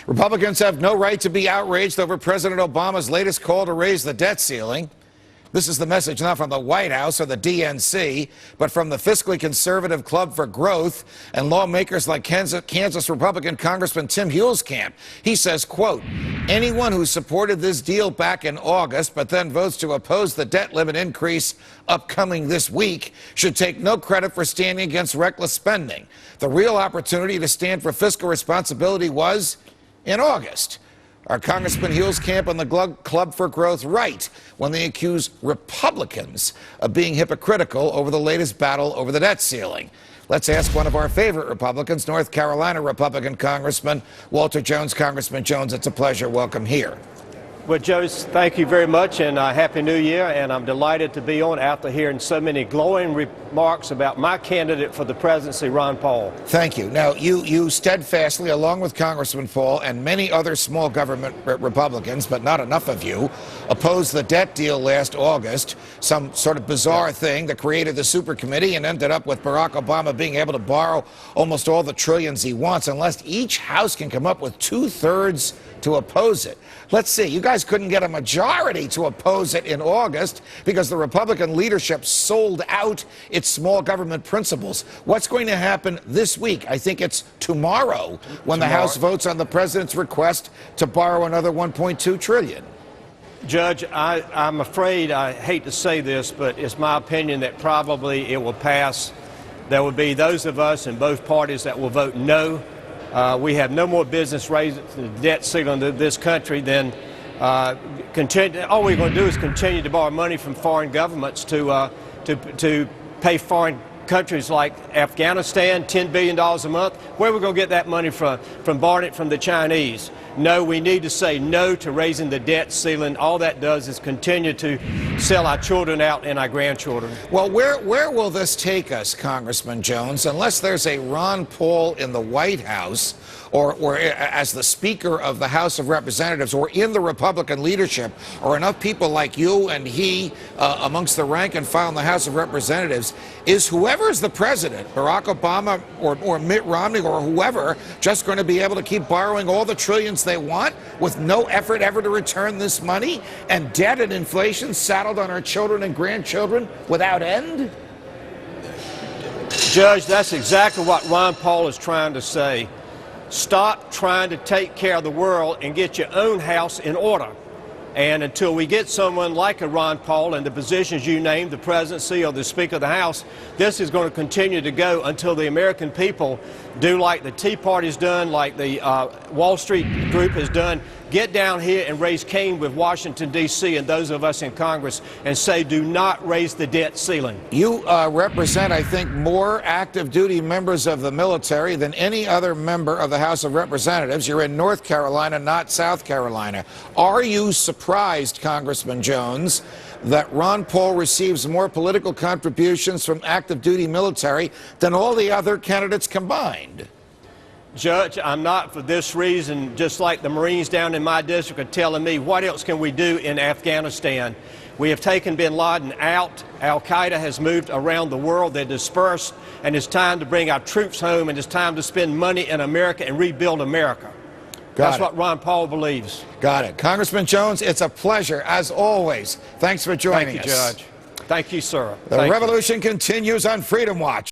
Republicans have no right to be outraged over President Obama's latest call to raise the debt ceiling. This is the message not from the White House or the DNC, but from the fiscally conservative Club for Growth and lawmakers like Kansas Republican Congressman Tim Huelskamp. He says, quote, anyone who supported this deal back in August but then votes to oppose the debt limit increase upcoming this week should take no credit for standing against reckless spending. The real opportunity to stand for fiscal responsibility was in August. Are Congressman Huelskamp and the Club for Growth right when they accuse Republicans of being hypocritical over the latest battle over the debt ceiling? Let's ask one of our favorite Republicans, North Carolina Republican Congressman Walter Jones. Congressman Jones, it's a pleasure. Welcome here. Well, Joe, thank you very much, and Happy New Year, and I'm delighted to be on after hearing so many glowing remarks about my candidate for the presidency, Ron Paul. Thank you. Now, you steadfastly, along with Congressman Paul and many other small government Republicans, but not enough of you, opposed the debt deal last August, some sort of bizarre thing that created the super committee and ended up with Barack Obama being able to borrow almost all the trillions he wants, unless each house can come up with 2/3 to oppose it. Let's see, you guys couldn't get a majority to oppose it in August because the Republican leadership sold out its small government principles. What's going to happen this week? I think it's tomorrow when the House votes on the president's request to borrow another $1.2 trillion. Judge, I'm afraid, I hate to say this, but it's my opinion that probably it will pass. There will be those of us in both parties that will vote no. We have no more business raising the debt ceiling in this country than continue. All we're going to do is continue to borrow money from foreign governments to pay foreign countries like Afghanistan $10 billion a month. Where are we going to get that money from? From borrowing it from the Chinese? No, we need to say no to raising the debt ceiling. All that does is continue to sell our children out and our grandchildren. Well, where will this take us, Congressman Jones, unless there's a Ron Paul in the White House or as the Speaker of the House of Representatives or in the Republican leadership or enough people like you and he amongst the rank and file in the House of Representatives, is whoever is the president, Barack Obama or Mitt Romney or whoever, just going to be able to keep borrowing all the trillions they want with no effort ever to return this money, and debt and inflation saddled on our children and grandchildren without end? Judge, that's exactly what Ron Paul is trying to say. Stop trying to take care of the world and get your own house in order. And until we get someone like a Ron Paul in the positions you named, the presidency or the Speaker of the House, this is going to continue to go until the American people do like the Tea Party's done, like the Wall Street group has done. Get down here and raise Cain with Washington, D.C. and those of us in Congress and say do not raise the debt ceiling. You represent, I think, more active duty members of the military than any other member of the House of Representatives. You're in North Carolina, not South Carolina. Are you surprised, Congressman Jones, that Ron Paul receives more political contributions from active duty military than all the other candidates combined? Judge, I'm not for this reason, just like the Marines down in my district are telling me, what else can we do in Afghanistan? We have taken bin Laden out. Al-Qaeda has moved around the world. They're dispersed, and it's time to bring our troops home, and it's time to spend money in America and rebuild America. That's what Ron Paul believes. Got it. Congressman Jones, it's a pleasure, as always. Thanks for joining us. Thank you, Judge. Thank you, sir. The revolution continues on Freedom Watch.